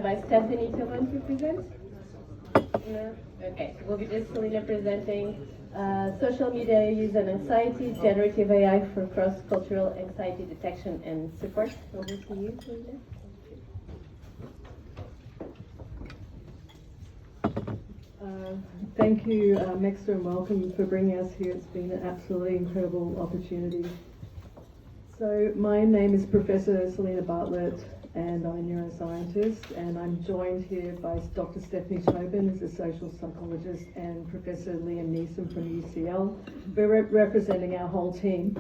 By Stephanie to want to present? No? Okay, so we'll be just Selena presenting social media use and anxiety, generative AI for cross-cultural anxiety detection and support. Over to you, Selena. Thank you, MEXA, and welcome for bringing us here. It's been an absolutely incredible opportunity. So my name is Professor Selena Bartlett, and I'm a neuroscientist, and I'm joined here by Dr. Stephanie Tobin, who's a social psychologist, and Professor Liam Neeson from UCL. We're representing our whole team.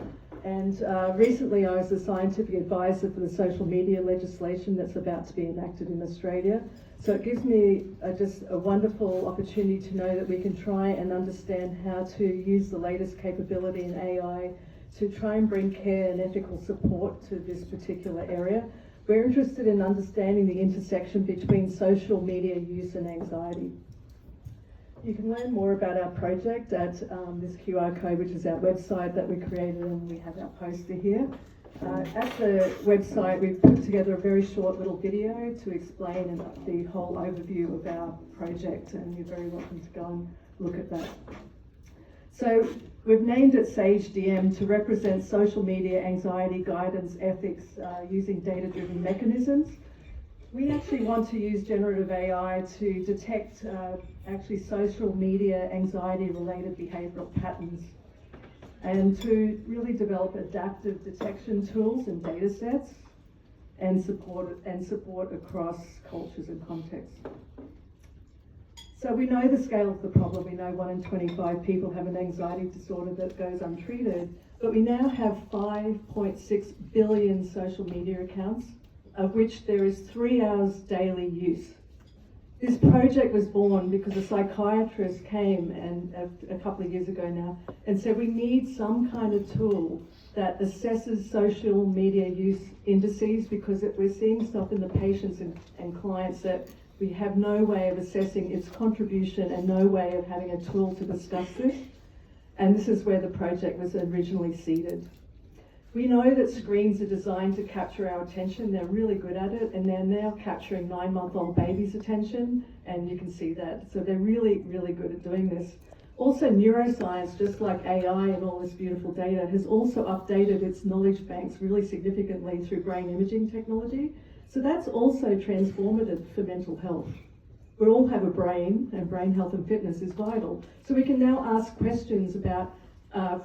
And recently I was the scientific advisor for the social media legislation that's about to be enacted in Australia. So it gives me just a wonderful opportunity to know that we can try and understand how to use the latest capability in AI to try and bring care and ethical support to this particular area. We're interested in understanding the intersection between social media use and anxiety. You can learn more about our project at this QR code, which is our website that we created, and we have our poster here. At the website, we've put together a very short little video to explain the whole overview of our project, and you're very welcome to go and look at that. So we've named it SAGEDM to represent social media anxiety guidance ethics using data-driven mechanisms. We actually want to use generative AI to detect actually social media anxiety-related behavioural patterns and to really develop adaptive detection tools and data sets and support across cultures and contexts. So we know the scale of the problem. We know 1 in 25 people have an anxiety disorder that goes untreated, but we now have 5.6 billion social media accounts, of which there is 3 hours daily use. This project was born because a psychiatrist came and a couple of years ago now and said we need some kind of tool that assesses social media use indices, because we're seeing stuff in the patients and clients that we have no way of assessing its contribution and no way of having a tool to discuss this. And this is where the project was originally seeded. We know that screens are designed to capture our attention. They're really good at it, and they're now capturing 9-month-old babies' attention, and you can see that. So they're really, really good at doing this. Also, neuroscience, just like AI and all this beautiful data, has also updated its knowledge banks really significantly through brain imaging technology. So that's also transformative for mental health. We all have a brain, and brain health and fitness is vital. So we can now ask questions about,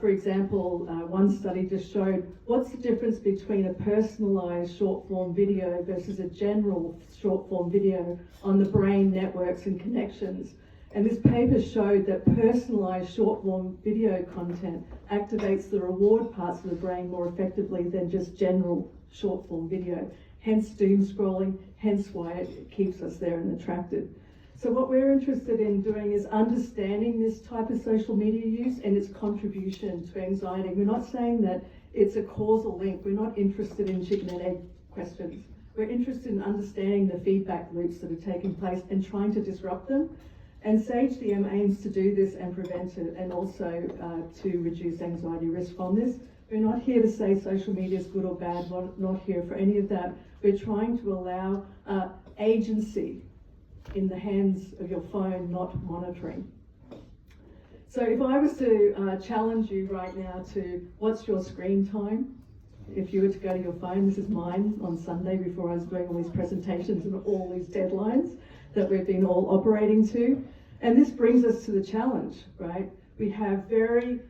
for example, one study just showed what's the difference between a personalised short-form video versus a general short-form video on the brain networks and connections. And this paper showed that personalised short-form video content activates the reward parts of the brain more effectively than just general short-form video. Hence doom scrolling, hence why it keeps us there and attracted. So what we're interested in doing is understanding this type of social media use and its contribution to anxiety. We're not saying that it's a causal link. We're not interested in chicken and egg questions. We're interested in understanding the feedback loops that are taking place and trying to disrupt them. And SAGEDM aims to do this and prevent it, and also to reduce anxiety risk from this. We're not here to say social media is good or bad, not here for any of that. We're trying to allow agency in the hands of your phone, not monitoring. So if I was to challenge you right now to what's your screen time, if you were to go to your phone, this is mine on Sunday before I was doing all these presentations and all these deadlines that we've been all operating to. And this brings us to the challenge, right? We have very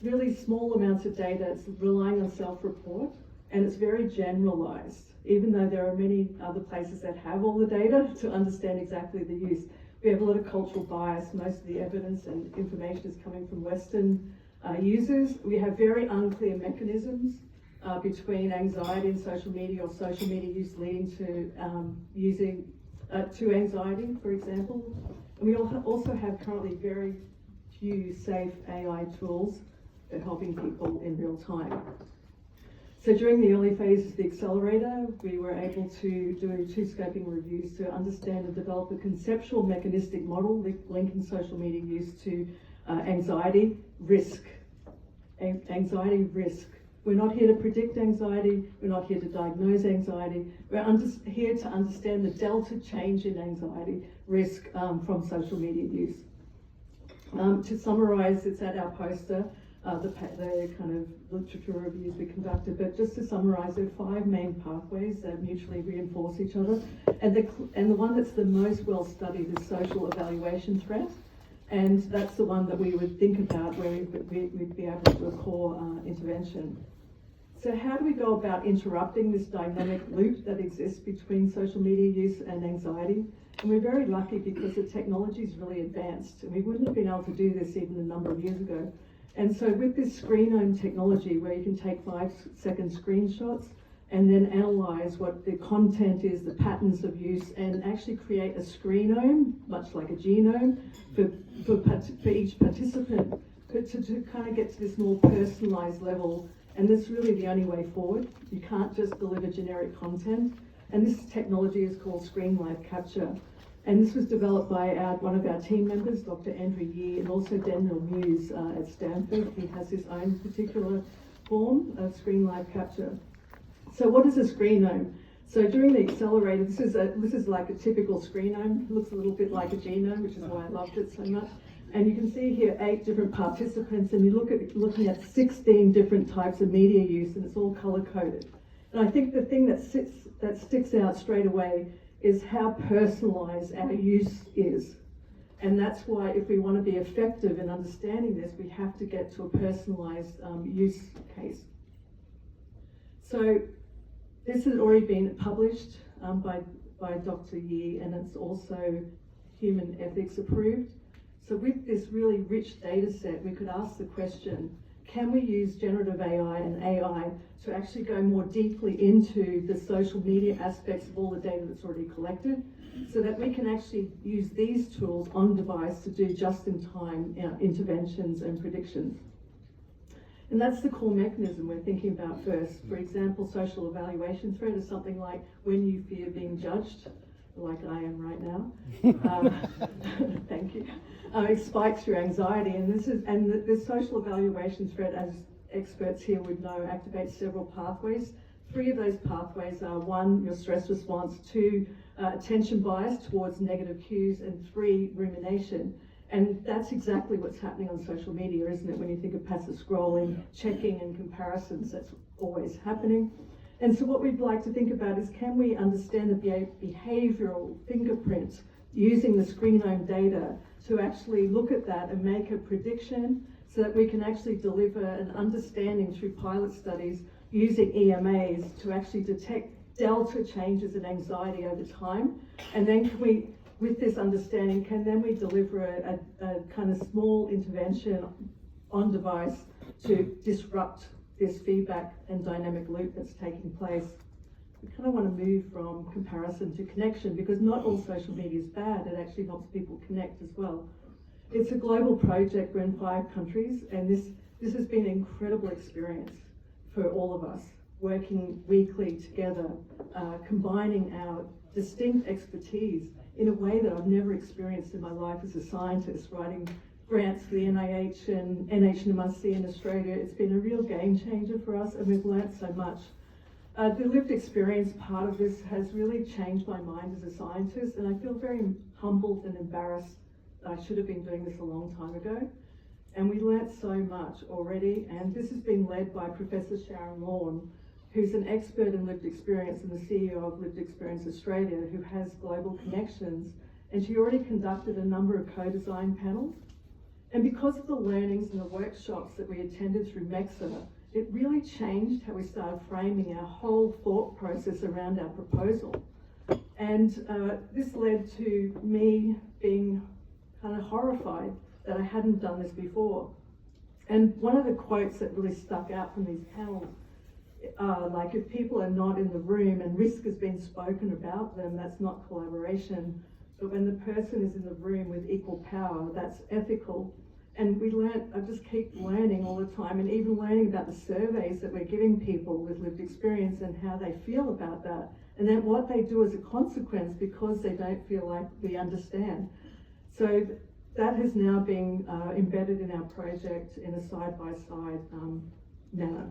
really small amounts of data. It's relying on self-report, and it's very generalized, even though there are many other places that have all the data to understand exactly the use. We have a lot of cultural bias. Most of the evidence and information is coming from Western users. We have very unclear mechanisms between anxiety and social media, or social media use leading to anxiety, for example. And we also have currently very few safe AI tools at helping people in real time. So during the early phases of the accelerator, we were able to do 2 scoping reviews to understand and develop a conceptual mechanistic model linking social media use to anxiety risk We're not here to predict anxiety, we're not here to diagnose anxiety, we're here to understand the delta change in anxiety risk from social media use. To summarise, it's at our poster, the kind of literature reviews we conducted, but just to summarise, there are 5 main pathways that mutually reinforce each other, and the one that's the most well studied is social evaluation threat, and that's the one that we would think about where we'd be able to do a core intervention. So how do we go about interrupting this dynamic loop that exists between social media use and anxiety? And we're very lucky because the technology is really advanced, and we wouldn't have been able to do this even a number of years ago. And so with this screenome technology, where you can take 5-second screenshots and then analyze what the content is, the patterns of use, and actually create a screenome, much like a genome, for each participant, but to kind of get to this more personalized level. And that's really the only way forward. You can't just deliver generic content. And this technology is called Screen Live Capture. And this was developed by one of our team members, Dr. Andrew Yee, and also Daniel Muse at Stanford. He has his own particular form of Screen Live Capture. So what is a screenome? So during the accelerator, this is like a typical screenome. It looks a little bit like a genome, which is why I loved it so much. And you can see here 8 different participants, and you're looking at 16 different types of media use, and it's all color-coded. And I think the thing that sticks out straight away is how personalized our use is. And that's why if we want to be effective in understanding this, we have to get to a personalized use case. So this has already been published by Dr. Yee, and it's also human ethics approved. So with this really rich data set, we could ask the question, can we use generative AI and AI to actually go more deeply into the social media aspects of all the data that's already collected, so that we can actually use these tools on device to do just-in-time interventions and predictions. And that's the core mechanism we're thinking about first. For example, social evaluation threat is something like when you fear being judged, like I am right now. Thank you. It spikes your anxiety, and the social evaluation threat, as experts here would know, activates several pathways. 3 of those pathways are 1, your stress response, 2, attention bias towards negative cues, and 3, rumination. And that's exactly what's happening on social media, isn't it? When you think of passive scrolling, checking and comparisons, that's always happening. And so what we'd like to think about is, can we understand the behavioral fingerprints using the screenome data to actually look at that and make a prediction, so that we can actually deliver an understanding through pilot studies using EMAs to actually detect delta changes in anxiety over time. And then can we, with this understanding, then we deliver a kind of small intervention on device to disrupt this feedback and dynamic loop that's taking place. We kind of want to move from comparison to connection, because not all social media is bad. It actually helps people connect as well. It's a global project. We're in 5 countries, and this has been an incredible experience for all of us, working weekly together, combining our distinct expertise in a way that I've never experienced in my life as a scientist, writing grants for the NIH and NHMRC in Australia. It's been a real game changer for us, and we've learnt so much. The lived experience part of this has really changed my mind as a scientist, and I feel very humbled and embarrassed that I should have been doing this a long time ago. And we learnt so much already, and this has been led by Professor Sharon Lawn, who's an expert in lived experience and the CEO of Lived Experience Australia, who has global connections, and she already conducted a number of co-design panels. And because of the learnings and the workshops that we attended through MEXA, it really changed how we started framing our whole thought process around our proposal. And this led to me being kind of horrified that I hadn't done this before. And one of the quotes that really stuck out from these panels are like, if people are not in the room and risk has been spoken about them, that's not collaboration. But when the person is in the room with equal power, that's ethical. And I just keep learning all the time, and even learning about the surveys that we're giving people with lived experience and how they feel about that, and then what they do as a consequence because they don't feel like we understand. So that has now been embedded in our project in a side-by-side manner.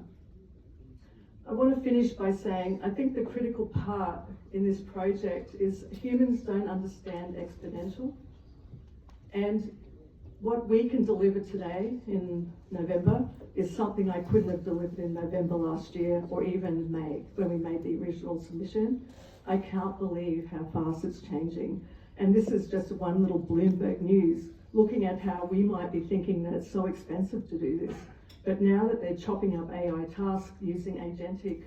I want to finish by saying I think the critical part in this project is humans don't understand exponential, and what we can deliver today in November is something I couldn't have delivered in November last year or even May when we made the original submission. I can't believe how fast it's changing. And this is just one little Bloomberg News looking at how we might be thinking that it's so expensive to do this. But now that they're chopping up AI tasks using agentic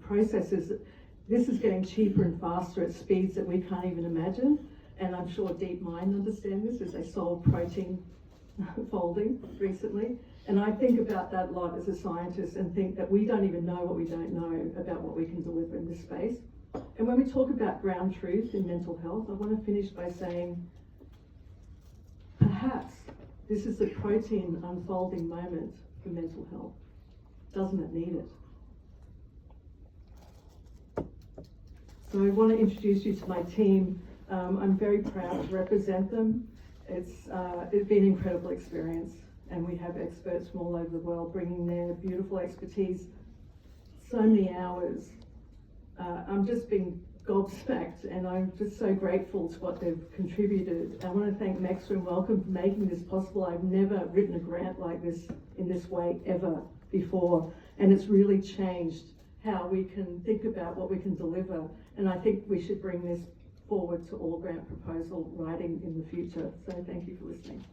processes, this is getting cheaper and faster at speeds that we can't even imagine. And I'm sure DeepMind understand this as they solved protein folding recently. And I think about that a lot as a scientist and think that we don't even know what we don't know about what we can deliver in this space. And when we talk about ground truth in mental health, I want to finish by saying, perhaps this is the protein unfolding moment for mental health. Doesn't it need it? So I want to introduce you to my team. I'm very proud to represent them. It's been an incredible experience, and we have experts from all over the world bringing their beautiful expertise. So many hours. I'm just being gobsmacked, and I'm just so grateful to what they've contributed. I want to thank MEXA and Welcome for making this possible. I've never written a grant like this in this way ever before, and it's really changed how we can think about what we can deliver. And I think we should bring this forward to all grant proposal writing in the future. So thank you for listening.